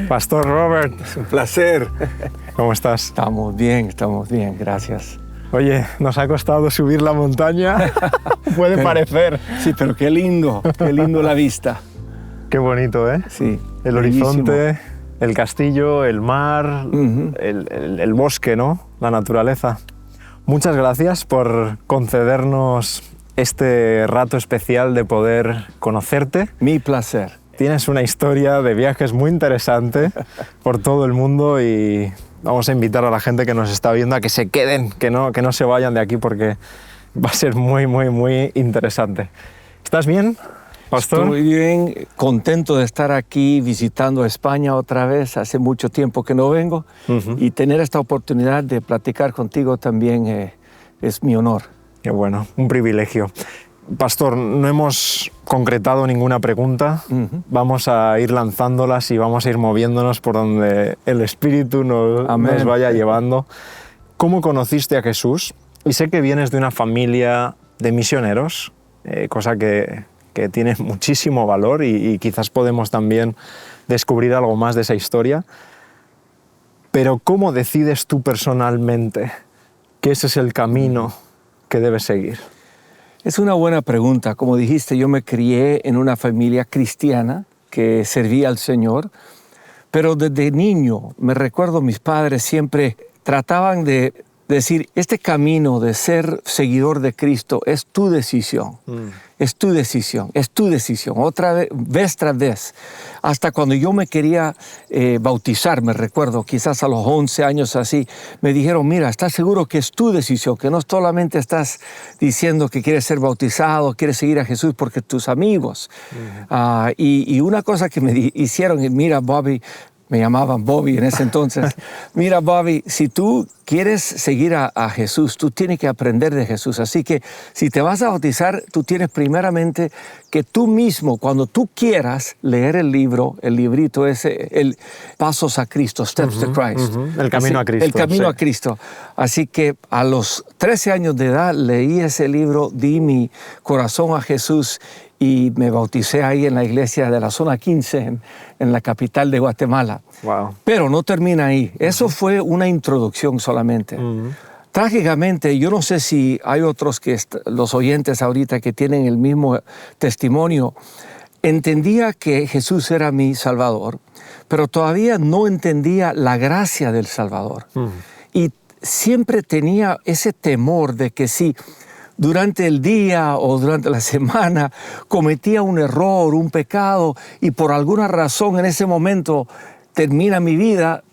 Pastor Robert. Es un placer. ¿Cómo estás? Estamos bien, gracias. Oye, nos ha costado subir la montaña. Puede parecer. Sí, pero qué lindo la vista. Qué bonito, ¿eh? Sí. El horizonte, el castillo, el mar, el bosque, ¿no? La naturaleza. Muchas gracias por concedernos este rato especial de poder conocerte. Mi placer. Tienes una historia de viajes muy interesante por todo el mundo y vamos a invitar a la gente que nos está viendo a que se queden, que no se vayan de aquí porque va a ser muy interesante. ¿Estás bien, Pastor? Estoy bien, contento de estar aquí visitando España otra vez. Hace mucho tiempo que no vengo y tener esta oportunidad de platicar contigo también es mi honor. Qué bueno, un privilegio. Pastor, no hemos concretado ninguna pregunta. Vamos a ir lanzándolas y vamos a ir moviéndonos por donde el Espíritu nos vaya llevando. ¿Cómo conociste a Jesús? Y sé que vienes de una familia de misioneros, cosa que tiene muchísimo valor y quizás podemos también descubrir algo más de esa historia. Pero ¿cómo decides tú personalmente que ese es el camino que debes seguir? Es una buena pregunta. Como dijiste, yo me crié en una familia cristiana que servía al Señor, pero desde niño me recuerdo mis padres siempre trataban de decir, este camino de ser seguidor de Cristo es tu decisión, es tu decisión, otra vez tras vez. Hasta cuando yo me quería bautizar, me recuerdo, quizás a los 11 años así, me dijeron, mira, ¿estás seguro que es tu decisión? Que no solamente estás diciendo que quieres ser bautizado, quieres seguir a Jesús porque tus amigos. Y una cosa que me hicieron, mira, Bobby, me llamaban Bobby en ese entonces. Mira, Bobby, si tú quieres seguir a Jesús, tú tienes que aprender de Jesús. Así que si te vas a bautizar, tú tienes primeramente que tú mismo, cuando tú quieras leer el libro, el librito ese, el Pasos a Cristo, Steps to Christ. El camino a Cristo. El camino a Cristo. Así que a los 13 años de edad leí ese libro, di mi corazón a Jesús y me bauticé ahí en la iglesia de la zona 15, en la capital de Guatemala. Wow. Pero no termina ahí. Eso fue una introducción solamente. Trágicamente, yo no sé si hay otros los oyentes ahorita que tienen el mismo testimonio. Entendía que Jesús era mi Salvador, pero todavía no entendía la gracia del Salvador. Y siempre tenía ese temor de que si durante el día o durante la semana cometía un error, un pecado, y por alguna razón en ese momento termina mi vida,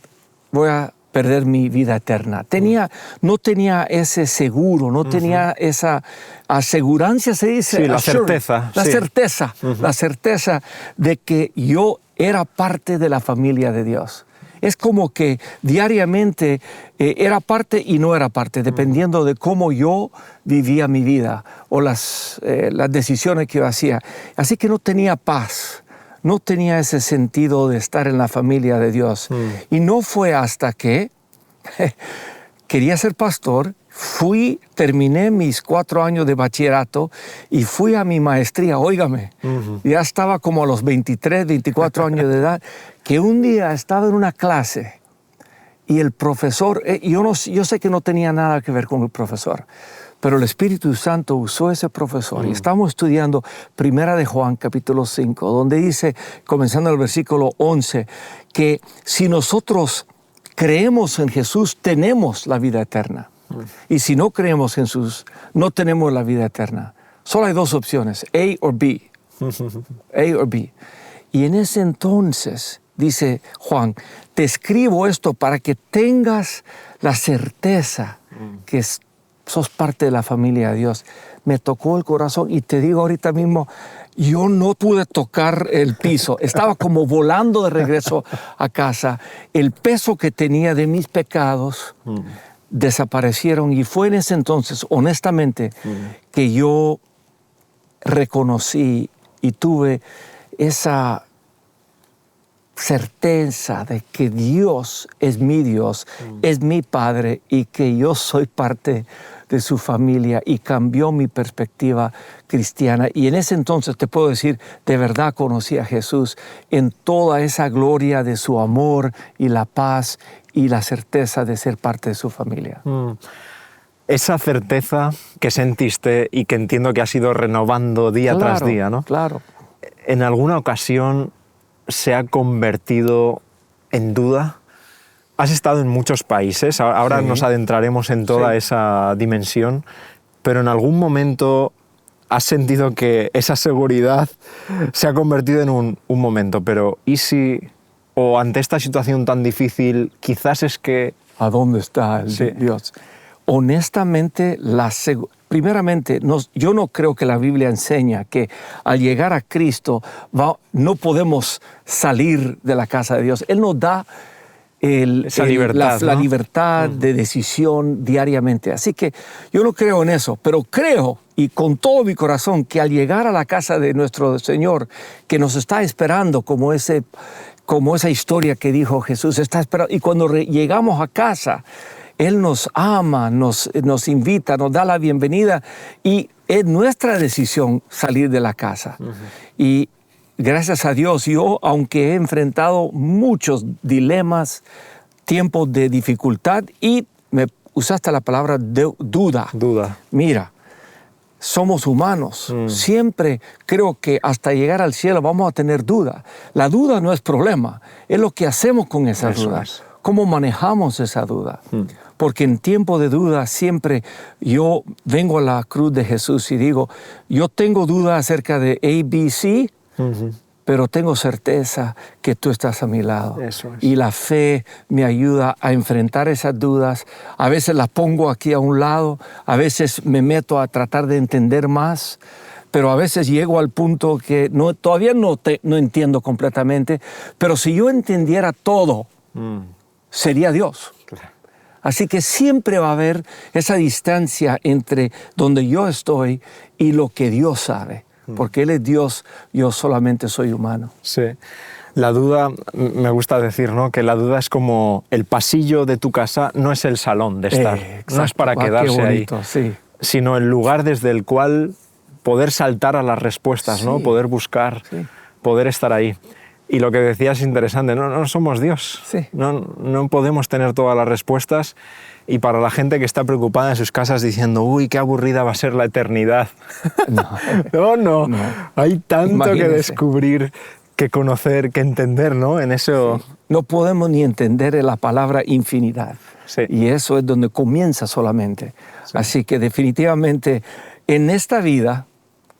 voy a perder mi vida eterna. No tenía ese seguro, no tenía esa asegurancia, se dice. Sí, la certeza. La certeza de que yo era parte de la familia de Dios. Es como que diariamente era parte y no era parte, dependiendo de cómo yo vivía mi vida o las decisiones que yo hacía. Así que no tenía paz, no tenía ese sentido de estar en la familia de Dios. Y no fue hasta que quería ser pastor, terminé mis 4 años de bachillerato y fui a mi maestría, óigame, ya estaba como a los 23, 24 años de edad, que un día estaba en una clase y el profesor, yo sé que no tenía nada que ver con el profesor, pero el Espíritu Santo usó ese profesor y estamos estudiando Primera de Juan, capítulo 5, donde dice, comenzando el versículo 11, que si nosotros creemos en Jesús, tenemos la vida eterna. Y si no creemos en Jesús, no tenemos la vida eterna. Solo hay 2 opciones, A o B. A o B. Y en ese entonces, dice Juan, te escribo esto para que tengas la certeza que sos parte de la familia de Dios. Me tocó el corazón y te digo ahorita mismo, yo no pude tocar el piso. Estaba como volando de regreso a casa. El peso que tenía de mis pecados desaparecieron y fue en ese entonces, honestamente, que yo reconocí y tuve esa certeza de que Dios es mi Padre y que yo soy parte de su familia y cambió mi perspectiva cristiana. Y en ese entonces te puedo decir, de verdad conocí a Jesús en toda esa gloria de su amor y la paz y la certeza de ser parte de su familia. Esa certeza que sentiste y que entiendo que has ido renovando día tras día, ¿no? Claro. ¿En alguna ocasión se ha convertido en duda? Has estado en muchos países, ahora nos adentraremos en toda esa dimensión, pero en algún momento has sentido que esa seguridad se ha convertido en un momento, pero ¿y si, o ante esta situación tan difícil, quizás es que... ¿A dónde está Dios? Honestamente, primeramente, yo no creo que la Biblia enseña que al llegar a Cristo no podemos salir de la casa de Dios. Él nos da la libertad de decisión diariamente. Así que yo no creo en eso, pero creo, y con todo mi corazón, que al llegar a la casa de nuestro Señor, que nos está esperando como esa historia que dijo Jesús, está esperando, y cuando llegamos a casa, Él nos ama, nos invita, nos da la bienvenida, y es nuestra decisión salir de la casa. Y gracias a Dios, yo, aunque he enfrentado muchos dilemas, tiempos de dificultad, y me usaste la palabra duda. Mira, somos humanos. Siempre creo que hasta llegar al cielo vamos a tener duda. La duda no es problema, es lo que hacemos con esa duda. ¿Cómo manejamos esa duda? Porque en tiempo de duda siempre yo vengo a la cruz de Jesús y digo, yo tengo duda acerca de ABC, pero tengo certeza que tú estás a mi lado. Eso es. Y la fe me ayuda a enfrentar esas dudas. A veces las pongo aquí a un lado, a veces me meto a tratar de entender más, pero a veces llego al punto que todavía no entiendo completamente, pero si yo entendiera todo, sería Dios. Claro. Así que siempre va a haber esa distancia entre donde yo estoy y lo que Dios sabe. Porque Él es Dios, yo solamente soy humano. Sí. La duda, me gusta decir, ¿no?, que la duda es como el pasillo de tu casa, no es el salón de estar. No es para quedarse bonito, ahí, sí. Sino el lugar desde el cual poder saltar a las respuestas, ¿no? Poder buscar, poder estar ahí. Y lo que decías es interesante, no somos Dios, no podemos tener todas las respuestas, y para la gente que está preocupada en sus casas diciendo, uy, qué aburrida va a ser la eternidad. No. Hay tanto que descubrir, que conocer, que entender, ¿no? En eso... No podemos ni entender la palabra infinidad, y eso es donde comienza solamente. Así que definitivamente en esta vida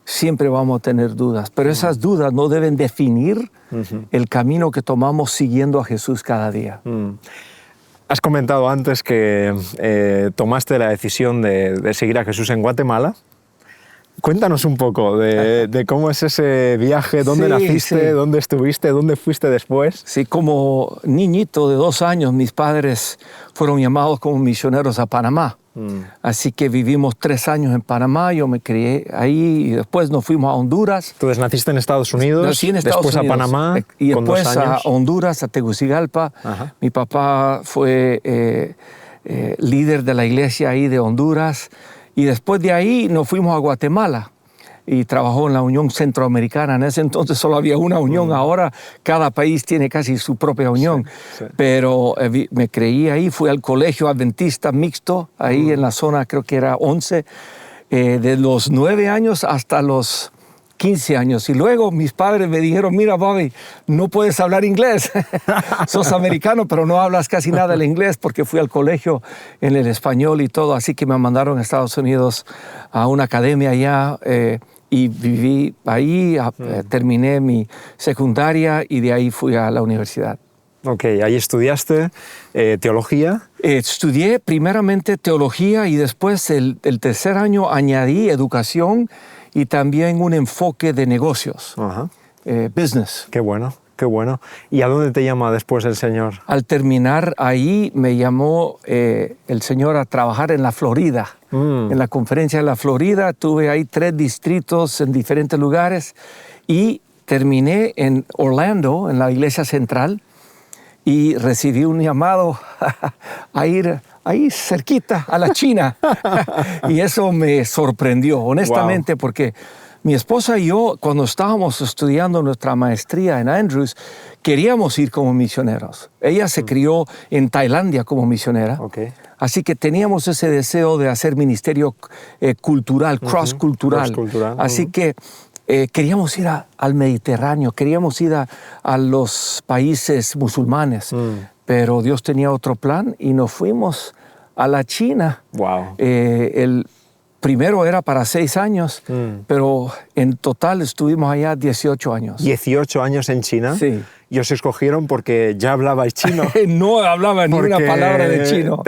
siempre vamos a tener dudas, pero esas dudas no deben definir el camino que tomamos siguiendo a Jesús cada día. Has comentado antes que tomaste la decisión de seguir a Jesús en Guatemala. Cuéntanos un poco de cómo es ese viaje, dónde naciste, dónde estuviste, dónde fuiste después. Sí, como niñito de 2 años, mis padres fueron llamados como misioneros a Panamá. Así que vivimos 3 años en Panamá, yo me crié ahí y después nos fuimos a Honduras. Entonces naciste en Estados Unidos, nací en Estados después Unidos, a Panamá, y con después 2 años. a Honduras, a Tegucigalpa. Mi papá fue líder de la iglesia ahí de Honduras, y después de ahí nos fuimos a Guatemala y trabajó en la Unión Centroamericana. En ese entonces solo había una unión, ahora cada país tiene casi su propia unión. Pero me creí ahí, fui al colegio adventista mixto, ahí en la zona, creo que era 11, de los 9 años hasta los 15 años. Y luego mis padres me dijeron, mira, Bobby, no puedes hablar inglés. Sos americano, pero no hablas casi nada el inglés, porque fui al colegio en el español y todo. Así que me mandaron a Estados Unidos a una academia allá, y viví ahí, terminé mi secundaria y de ahí fui a la universidad. Ok, ahí estudiaste teología. Estudié primeramente teología y después el tercer año añadí educación y también un enfoque de negocios, business. Qué bueno, qué bueno. ¿Y a dónde te llama después el Señor? Al terminar ahí me llamó el Señor a trabajar en la Florida. En la conferencia de la Florida tuve ahí 3 distritos en diferentes lugares y terminé en Orlando, en la iglesia central. y recibí un llamado a ir ahí cerquita a la China. Y eso me sorprendió, honestamente, porque mi esposa y yo, cuando estábamos estudiando nuestra maestría en Andrews, queríamos ir como misioneros. Ella se crió en Tailandia como misionera. Así que teníamos ese deseo de hacer ministerio cultural, cross-cultural. Así que queríamos ir al Mediterráneo, queríamos ir a los países musulmanes. Pero Dios tenía otro plan y nos fuimos a la China. El primero era para 6 años, pero en total estuvimos allá 18 años. ¿18 años en China? Sí. ¿Y os escogieron porque ya hablabais chino? No hablaba ni una palabra de chino.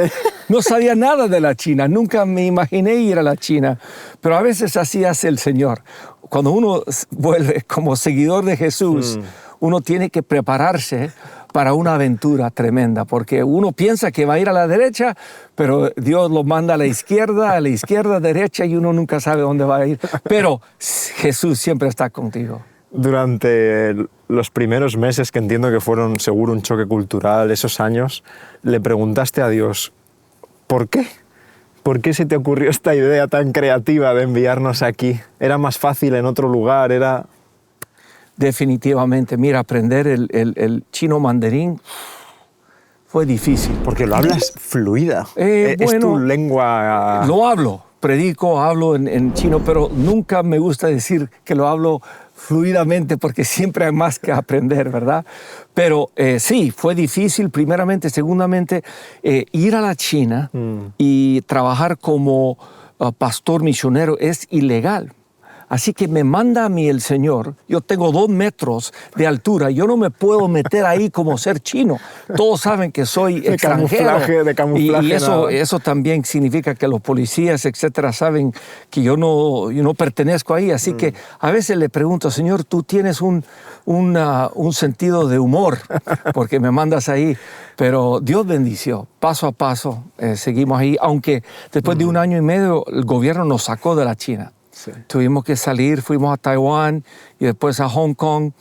No sabía nada de la China. Nunca me imaginé ir a la China. Pero a veces así hace el Señor. Cuando uno vuelve como seguidor de Jesús, uno tiene que prepararse para una aventura tremenda, porque uno piensa que va a ir a la derecha, pero Dios lo manda a la izquierda, derecha, y uno nunca sabe dónde va a ir. Pero Jesús siempre está contigo. Durante los primeros meses, que entiendo que fueron seguro un choque cultural, esos años, le preguntaste a Dios, ¿por qué? ¿Por qué se te ocurrió esta idea tan creativa de enviarnos aquí? ¿Era más fácil en otro lugar? Definitivamente. Mira, aprender el chino mandarín fue difícil. Porque lo hablas fluida. Es tu lengua. Lo hablo, hablo en chino, pero nunca me gusta decir que lo hablo fluidamente porque siempre hay más que aprender, ¿verdad? Pero sí, fue difícil, primeramente. Segundamente, ir a la China y trabajar como pastor misionero es ilegal. Así que me manda a mí el Señor. Yo tengo 2 metros de altura. Yo no me puedo meter ahí como ser chino. Todos saben que soy extranjero. De camuflaje. Y eso también significa que los policías, etcétera, saben que yo no pertenezco ahí. Así que a veces le pregunto, Señor, ¿tú tienes un sentido de humor? Porque me mandas ahí. Pero Dios bendició. Paso a paso seguimos ahí. Aunque después de 1 año y medio el gobierno nos sacó de la China. Sí. Tuvimos que salir, fuimos a Taiwán y después a Hong Kong,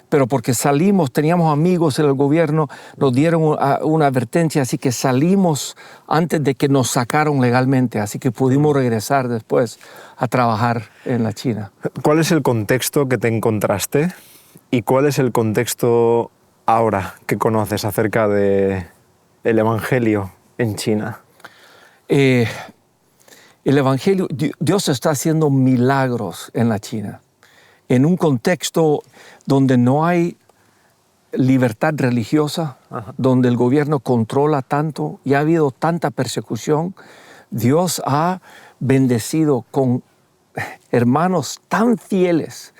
pero porque salimos, teníamos amigos en el gobierno, nos dieron una advertencia, así que salimos antes de que nos sacaron legalmente, así que pudimos regresar después a trabajar en la China. ¿Cuál es el contexto que te encontraste y cuál es el contexto ahora que conoces acerca del Evangelio en China? El Evangelio, Dios está haciendo milagros en la China, en un contexto donde no hay libertad religiosa, donde el gobierno controla tanto y ha habido tanta persecución. Dios ha bendecido con hermanos tan fieles,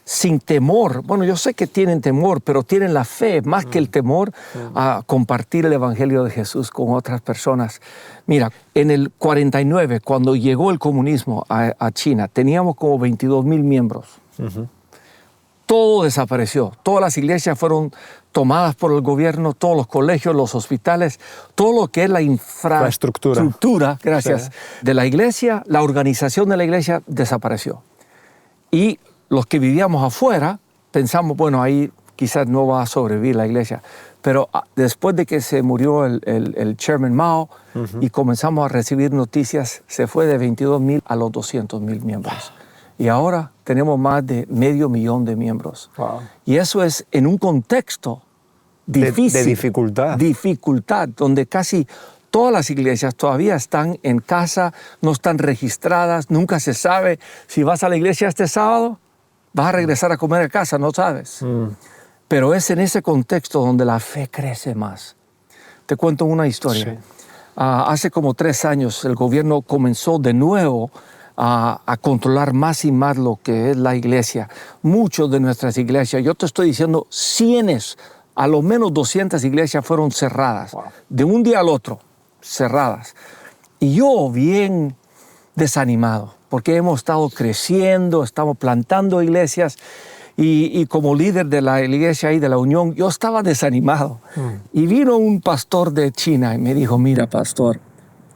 sin temor. Bueno, yo sé que tienen temor, pero tienen la fe, más que el temor, a compartir el Evangelio de Jesús con otras personas. Mira, en el 49, cuando llegó el comunismo a China, teníamos como 22,000 miembros. Todo desapareció. Todas las iglesias fueron tomadas por el gobierno, todos los colegios, los hospitales, todo lo que es la infraestructura, gracias, de la iglesia, la organización de la iglesia desapareció. Y los que vivíamos afuera pensamos, bueno, ahí quizás no va a sobrevivir la iglesia. Pero después de que se murió el chairman Mao y comenzamos a recibir noticias, se fue de 22,000 a los 200,000 miembros. Y ahora tenemos más de 500,000 de miembros. Y eso es en un contexto difícil. De dificultad. Dificultad, donde casi todas las iglesias todavía están en casa, no están registradas, nunca se sabe si vas a la iglesia este sábado, vas a regresar a comer a casa, no sabes. Pero es en ese contexto donde la fe crece más. Te cuento una historia. Sí. Hace como 3 años el gobierno comenzó de nuevo a controlar más y más lo que es la iglesia. Muchas de nuestras iglesias, yo te estoy diciendo, cientos, a lo menos 200 iglesias fueron cerradas. De un día al otro, cerradas. Y yo bien desanimado, porque hemos estado creciendo, estamos plantando iglesias, y como líder de la iglesia y de la Unión, yo estaba desanimado. Y vino un pastor de China y me dijo, mira, pastor,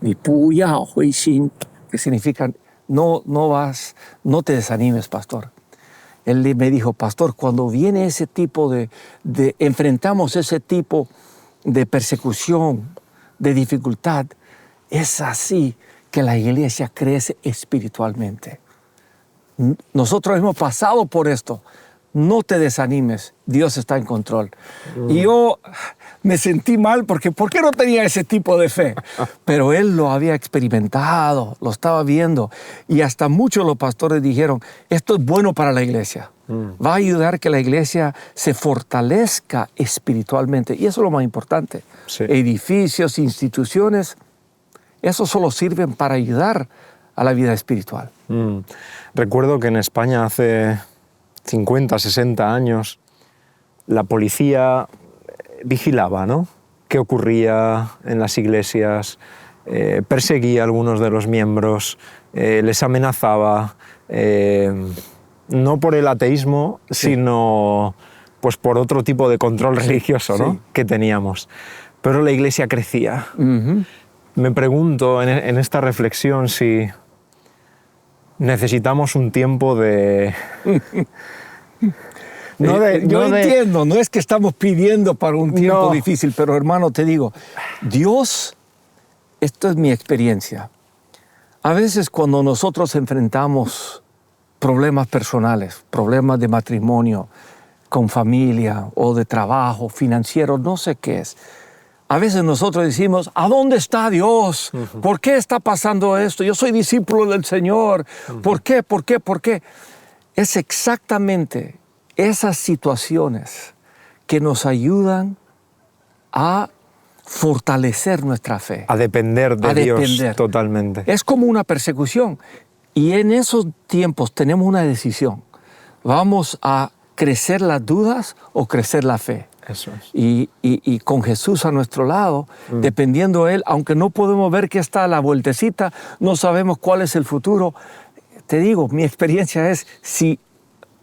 ni pu yao hui xin, que significa, no te desanimes, pastor. Él me dijo, pastor, cuando viene ese tipo enfrentamos ese tipo de persecución, de dificultad, es así que la iglesia crece espiritualmente. Nosotros hemos pasado por esto. No te desanimes, Dios está en control. Y yo me sentí mal porque ¿por qué no tenía ese tipo de fe? Pero él lo había experimentado, lo estaba viendo. Y hasta muchos de los pastores dijeron, esto es bueno para la iglesia. Va a ayudar a que la iglesia se fortalezca espiritualmente. Y eso es lo más importante. Sí. Edificios, instituciones, eso solo sirven para ayudar a la vida espiritual. Recuerdo que en España hace 50, 60 años la policía vigilaba, ¿no?, qué ocurría en las iglesias, perseguía a algunos de los miembros, les amenazaba, no por el ateísmo, sino pues por otro tipo de control religioso, ¿no?, que teníamos. Pero la iglesia crecía. Me pregunto en esta reflexión si necesitamos un tiempo de... Yo entiendo, no es que estamos pidiendo para un tiempo difícil, pero hermano, te digo, Dios, esto es mi experiencia. A veces cuando nosotros enfrentamos problemas personales, problemas de matrimonio, con familia o de trabajo, financiero, no sé qué es. A veces nosotros decimos, ¿a dónde está Dios? ¿Por qué está pasando esto? Yo soy discípulo del Señor. ¿Por qué? ¿Por qué? ¿Por qué? Es exactamente esas situaciones que nos ayudan a fortalecer nuestra fe. A depender de Dios totalmente. Es como una persecución. Y en esos tiempos tenemos una decisión. ¿Vamos a crecer las dudas o crecer la fe? Eso es. Y con Jesús a nuestro lado, dependiendo de Él, aunque no podemos ver qué está a la vueltecita, no sabemos cuál es el futuro. Te digo, mi experiencia es, si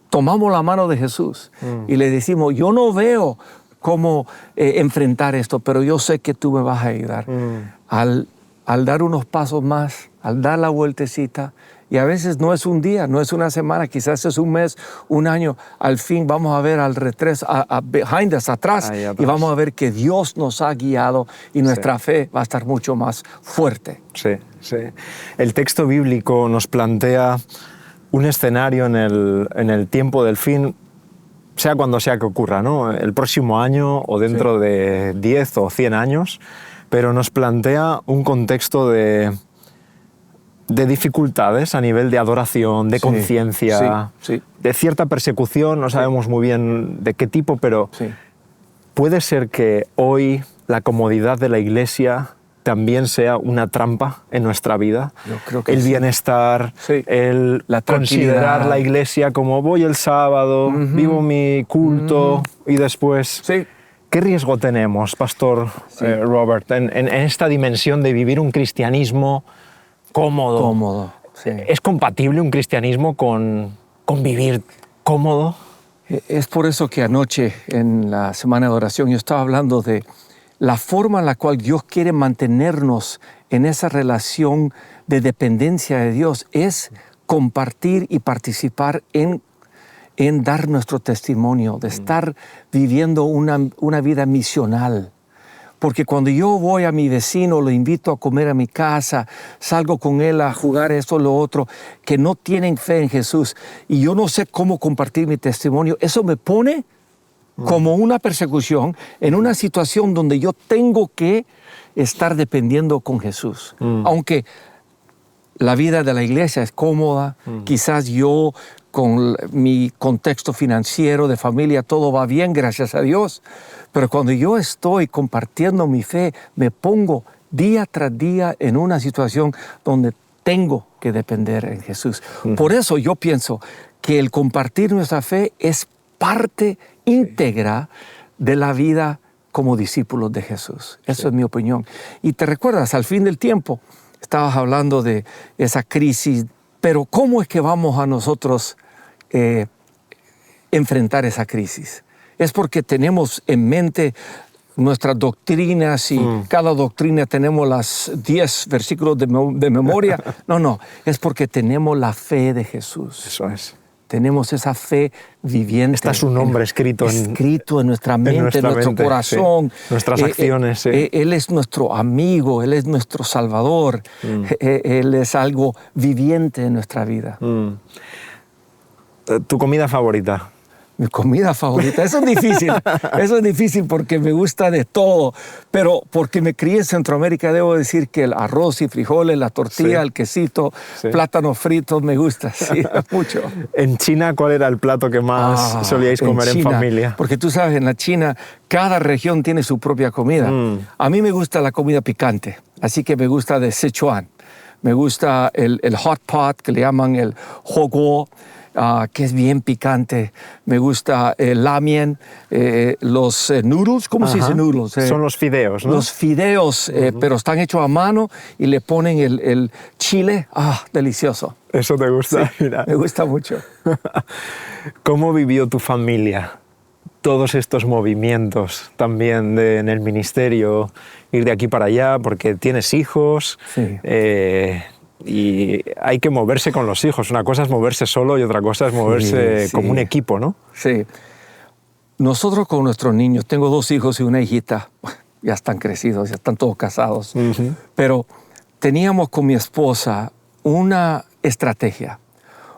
tomamos la mano de Jesús y le decimos, yo no veo cómo enfrentar esto, pero yo sé que tú me vas a ayudar. Al dar unos pasos más, al dar la vueltecita, y a veces no es un día, no es una semana, quizás es un mes, un año, al fin vamos a ver al retrés, behind us, atrás, y vamos a ver que Dios nos ha guiado y nuestra fe va a estar mucho más fuerte. Sí, sí. El texto bíblico nos plantea un escenario en el tiempo del fin, sea cuando sea que ocurra, ¿no?, el próximo año o dentro de 10 o 100 años, pero nos plantea un contexto de dificultades a nivel de adoración, de conciencia, de cierta persecución, no sabemos muy bien de qué tipo, pero puede ser que hoy la comodidad de la iglesia también sea una trampa en nuestra vida. Yo creo que el bienestar, el considerar la iglesia como voy el sábado, vivo mi culto y después... ¿Qué riesgo tenemos, Pastor Robert, en esta dimensión de vivir un cristianismo cómodo? ¿Es compatible un cristianismo con vivir cómodo? Es por eso que anoche, en la semana de oración, yo estaba hablando de la forma en la cual Dios quiere mantenernos en esa relación de dependencia de Dios, es compartir y participar en dar nuestro testimonio, de estar viviendo una vida misional. Porque cuando yo voy a mi vecino, lo invito a comer a mi casa, salgo con él a jugar esto o lo otro, que no tienen fe en Jesús, y yo no sé cómo compartir mi testimonio, eso me pone como una persecución en una situación donde yo tengo que estar dependiendo con Jesús. Aunque la vida de la iglesia es cómoda, quizás yo con mi contexto financiero, de familia, todo va bien, gracias a Dios. Pero cuando yo estoy compartiendo mi fe, me pongo día tras día en una situación donde tengo que depender en Jesús. Por eso yo pienso que el compartir nuestra fe es parte íntegra de la vida como discípulos de Jesús. Eso es mi opinión. Y te recuerdas, al fin del tiempo, estabas hablando de esa crisis, pero ¿cómo es que vamos a nosotros enfrentar esa crisis? ¿Es porque tenemos en mente nuestras doctrinas y cada doctrina tenemos las 10 versículos de memoria? No, es porque tenemos la fe de Jesús. Eso es. tenemos esa fe viviente. Está su nombre escrito en nuestra mente, en nuestro corazón. Sí. Nuestras acciones. Él es nuestro amigo, Él es nuestro Salvador. Él es algo viviente en nuestra vida. ¿Tu comida favorita? Mi comida favorita. Eso es difícil porque me gusta de todo, pero porque me crié en Centroamérica debo decir que el arroz y frijoles, la tortilla, el quesito, plátanos fritos me gusta, sí, mucho. ¿En China cuál era el plato que más solíais comer en familia? Porque tú sabes, en la China cada región tiene su propia comida. A mí me gusta la comida picante, así que me gusta de Sichuan. Me gusta el hot pot, que le llaman el huoguo, que es bien picante. Me gusta el ramen, los noodles. ¿Cómo se dice noodles? Son los fideos, ¿no? Los fideos, pero están hechos a mano y le ponen el chile. Delicioso. ¿Eso te gusta? Sí, me gusta mucho. ¿Cómo vivió tu familia todos estos movimientos también en el ministerio? Ir de aquí para allá porque tienes hijos. Sí. Y hay que moverse con los hijos. Una cosa es moverse solo y otra cosa es moverse como un equipo, ¿no? Sí. Nosotros con nuestros niños, tengo 2 hijos y una hijita, ya están crecidos, ya están todos casados, pero teníamos con mi esposa una estrategia,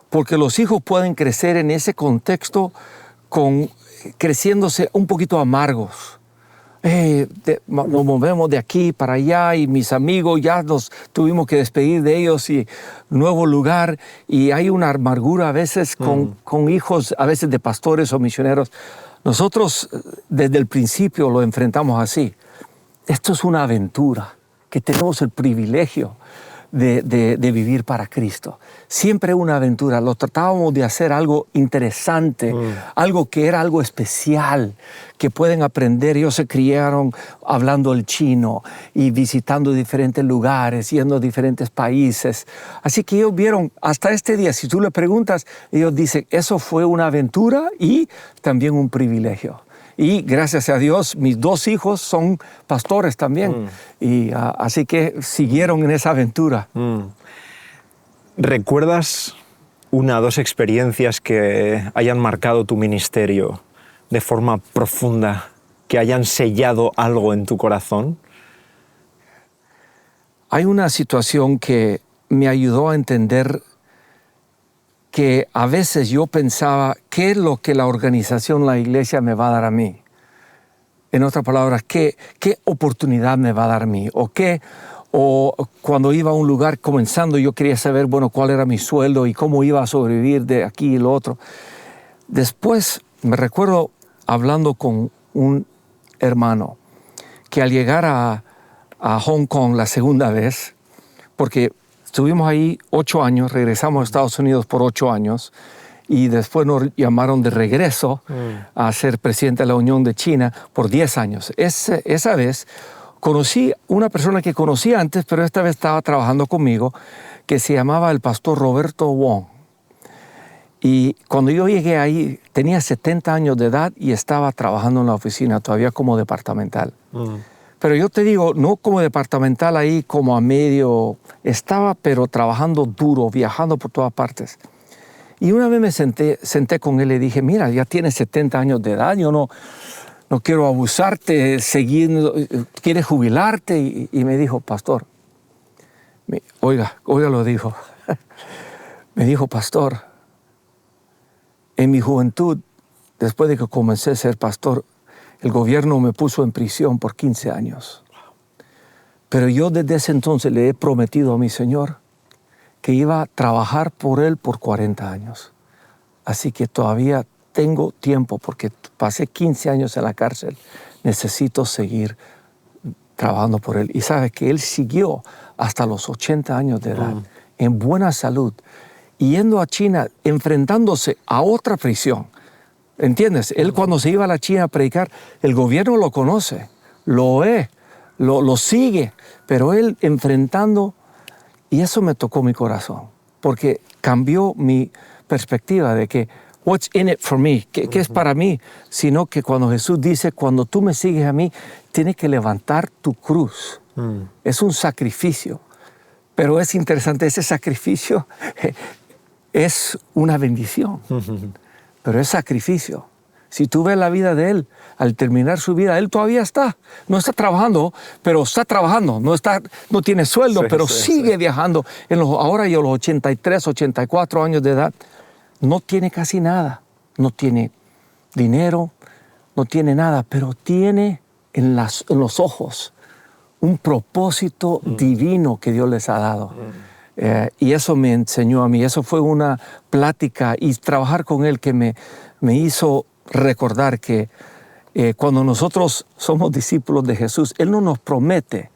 porque los hijos pueden crecer en ese contexto creciéndose un poquito amargos. Nos movemos de aquí para allá y mis amigos ya nos tuvimos que despedir de ellos y nuevo lugar, y hay una amargura a veces con hijos, a veces de pastores o misioneros. Nosotros desde el principio lo enfrentamos así. Esto es una aventura que tenemos el privilegio de vivir para Cristo. Siempre una aventura. Lo tratábamos de hacer algo interesante, algo que era algo especial, que pueden aprender. Ellos se criaron hablando el chino y visitando diferentes lugares, yendo a diferentes países. Así que ellos vieron, hasta este día, si tú le preguntas, ellos dicen, eso fue una aventura y también un privilegio. Y gracias a Dios, mis 2 hijos son pastores también. Y así que siguieron en esa aventura. ¿Recuerdas 1 o 2 experiencias que hayan marcado tu ministerio de forma profunda, que hayan sellado algo en tu corazón? Hay una situación que me ayudó a entender que a veces yo pensaba, ¿qué es lo que la organización, la iglesia me va a dar a mí? En otras palabras, ¿qué oportunidad me va a dar a mí? O cuando iba a un lugar comenzando, yo quería saber, cuál era mi sueldo y cómo iba a sobrevivir de aquí y lo otro. Después me recuerdo hablando con un hermano que al llegar a Hong Kong la segunda vez, porque estuvimos ahí 8 años, regresamos a Estados Unidos por 8 años y después nos llamaron de regreso a ser presidente de la Unión de China por 10 años. Esa vez conocí una persona que conocía antes, pero esta vez estaba trabajando conmigo, que se llamaba el pastor Roberto Wong. Y cuando yo llegué ahí, tenía 70 años de edad y estaba trabajando en la oficina todavía como departamental. Pero yo te digo, no como departamental ahí, como a medio, estaba pero trabajando duro, viajando por todas partes. Y una vez me senté con él y le dije, mira, ya tienes 70 años de edad, yo no quiero abusarte, ¿quieres jubilarte? Y me dijo, pastor, oiga lo dijo, me dijo, pastor, en mi juventud, después de que comencé a ser pastor, el gobierno me puso en prisión por 15 años. Pero yo desde ese entonces le he prometido a mi Señor que iba a trabajar por Él por 40 años. Así que todavía tengo tiempo porque pasé 15 años en la cárcel. Necesito seguir trabajando por Él. Y sabes que Él siguió hasta los 80 años de edad, en buena salud, yendo a China, enfrentándose a otra prisión. ¿Entiendes? Él cuando se iba a la China a predicar, el gobierno lo conoce, lo sigue, pero él enfrentando, y eso me tocó mi corazón, porque cambió mi perspectiva de que, what's in it for me? ¿Qué es para mí? Sino que cuando Jesús dice, cuando tú me sigues a mí, tienes que levantar tu cruz. Es un sacrificio, pero es interesante, ese sacrificio es una bendición, pero es sacrificio. Si tú ves la vida de él, al terminar su vida, él todavía no está trabajando, pero está trabajando, no tiene sueldo, pero sigue viajando. Ahora ya a los 83, 84 años de edad, no tiene casi nada, no tiene dinero, no tiene nada, pero tiene en los ojos un propósito divino que Dios les ha dado. Y eso me enseñó a mí, eso fue una plática y trabajar con él que me hizo recordar que cuando nosotros somos discípulos de Jesús, Él no nos promete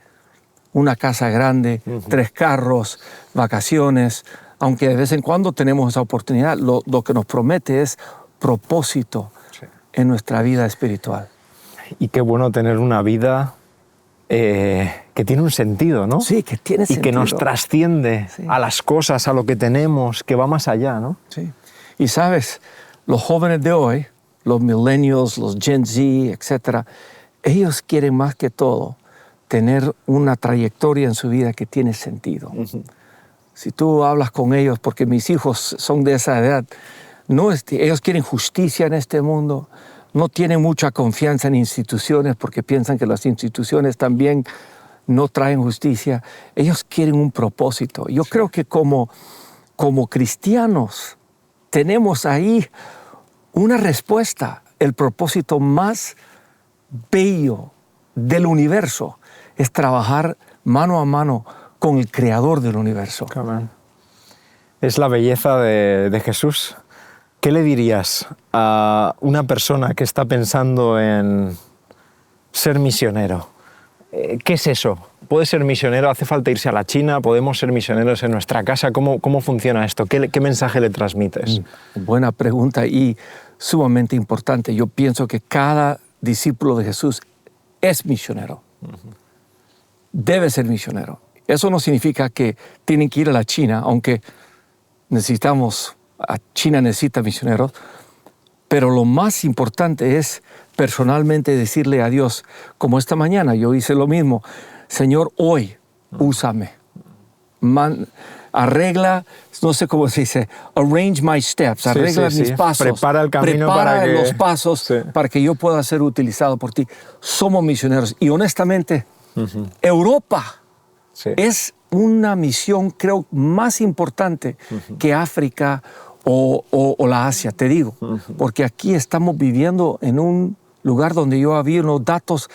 una casa grande, 3 carros, vacaciones, aunque de vez en cuando tenemos esa oportunidad. Lo que nos promete es propósito en nuestra vida espiritual. Y qué bueno tener una vida que tiene un sentido, ¿no? Sí, que tiene sentido. Y que nos trasciende a las cosas, a lo que tenemos, que va más allá, ¿no? Sí. Y sabes, los jóvenes de hoy, los millennials, los Gen Z, etc., ellos quieren más que todo tener una trayectoria en su vida que tiene sentido. Si tú hablas con ellos, porque mis hijos son de esa edad, ellos quieren justicia en este mundo, no tienen mucha confianza en instituciones porque piensan que las instituciones también no traen justicia. Ellos quieren un propósito. Yo creo que como cristianos tenemos ahí una respuesta. El propósito más bello del universo es trabajar mano a mano con el Creador del universo. Amén. Es la belleza de Jesús. ¿Qué le dirías a una persona que está pensando en ser misionero? ¿Qué es eso? ¿Puede ser misionero? ¿Hace falta irse a la China? ¿Podemos ser misioneros en nuestra casa? ¿Cómo funciona esto? ¿Qué mensaje le transmites? Buena pregunta y sumamente importante. Yo pienso que cada discípulo de Jesús es misionero. Debe ser misionero. Eso no significa que tienen que ir a la China, aunque China necesita misioneros, pero lo más importante es personalmente decirle a Dios, como esta mañana yo hice lo mismo, Señor, hoy úsame. Arregla, no sé cómo se dice, arrange my steps, arregla mis pasos. Prepara el camino para que... los pasos para que yo pueda ser utilizado por ti. Somos misioneros y honestamente, Europa es una misión, creo, más importante que África o la Asia, te digo, porque aquí estamos viviendo en un lugar donde yo había unos datos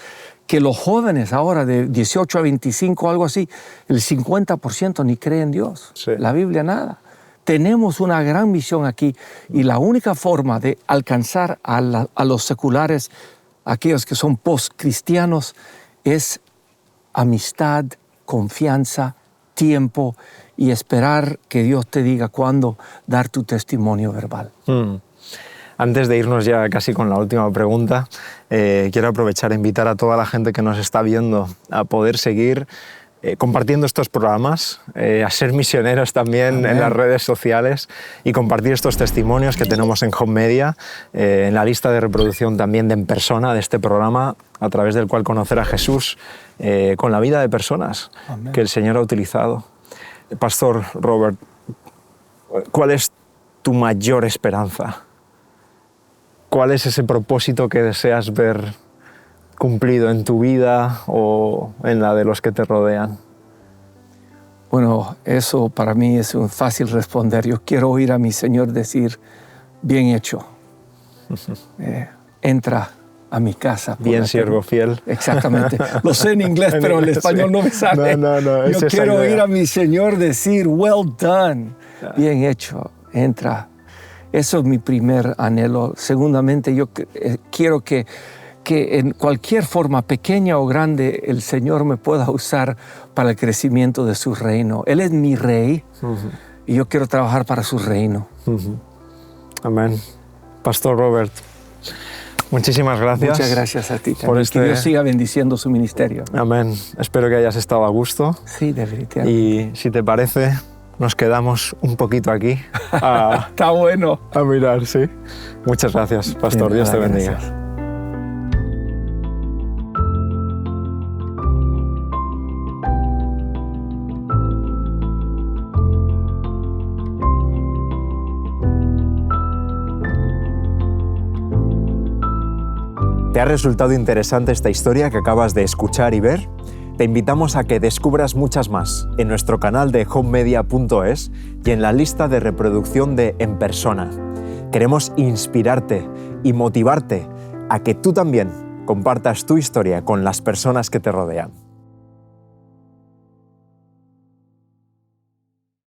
que los jóvenes ahora de 18 a 25, algo así, el 50% ni creen en Dios, la Biblia nada. Tenemos una gran misión aquí y la única forma de alcanzar a los seculares, aquellos que son post-cristianos, es amistad, confianza, tiempo y esperar que Dios te diga cuándo dar tu testimonio verbal. Antes de irnos ya casi con la última pregunta, quiero aprovechar e invitar a toda la gente que nos está viendo a poder seguir compartiendo estos programas, a ser misioneros también en las redes sociales y compartir estos testimonios que tenemos en Home Media, en la lista de reproducción también de En Persona de este programa, a través del cual conocer a Jesús con la vida de personas que el Señor ha utilizado. Pastor Robert, ¿cuál es tu mayor esperanza? ¿Cuál es ese propósito que deseas ver cumplido en tu vida o en la de los que te rodean? Bueno, eso para mí es fácil responder. Yo quiero oír a mi Señor decir, bien hecho, entra a mi casa. Bien, siervo fiel. Exactamente. Lo sé en inglés, pero en español no me sale. No, yo quiero oír a mi Señor decir, well done, bien hecho, entra. Eso es mi primer anhelo. Segundamente, yo quiero que en cualquier forma, pequeña o grande, el Señor me pueda usar para el crecimiento de su reino. Él es mi rey y yo quiero trabajar para su reino. Amén. Pastor Robert, muchísimas gracias. Muchas gracias a ti también. Que Dios siga bendiciendo su ministerio. Amén. Espero que hayas estado a gusto. Sí, definitivamente. Y si te parece, nos quedamos un poquito aquí. Está bueno. A mirar, sí. Muchas gracias, Pastor. Dios te bendiga. Gracias. ¿Te ha resultado interesante esta historia que acabas de escuchar y ver? Te invitamos a que descubras muchas más en nuestro canal de homemedia.es y en la lista de reproducción de En Persona. Queremos inspirarte y motivarte a que tú también compartas tu historia con las personas que te rodean.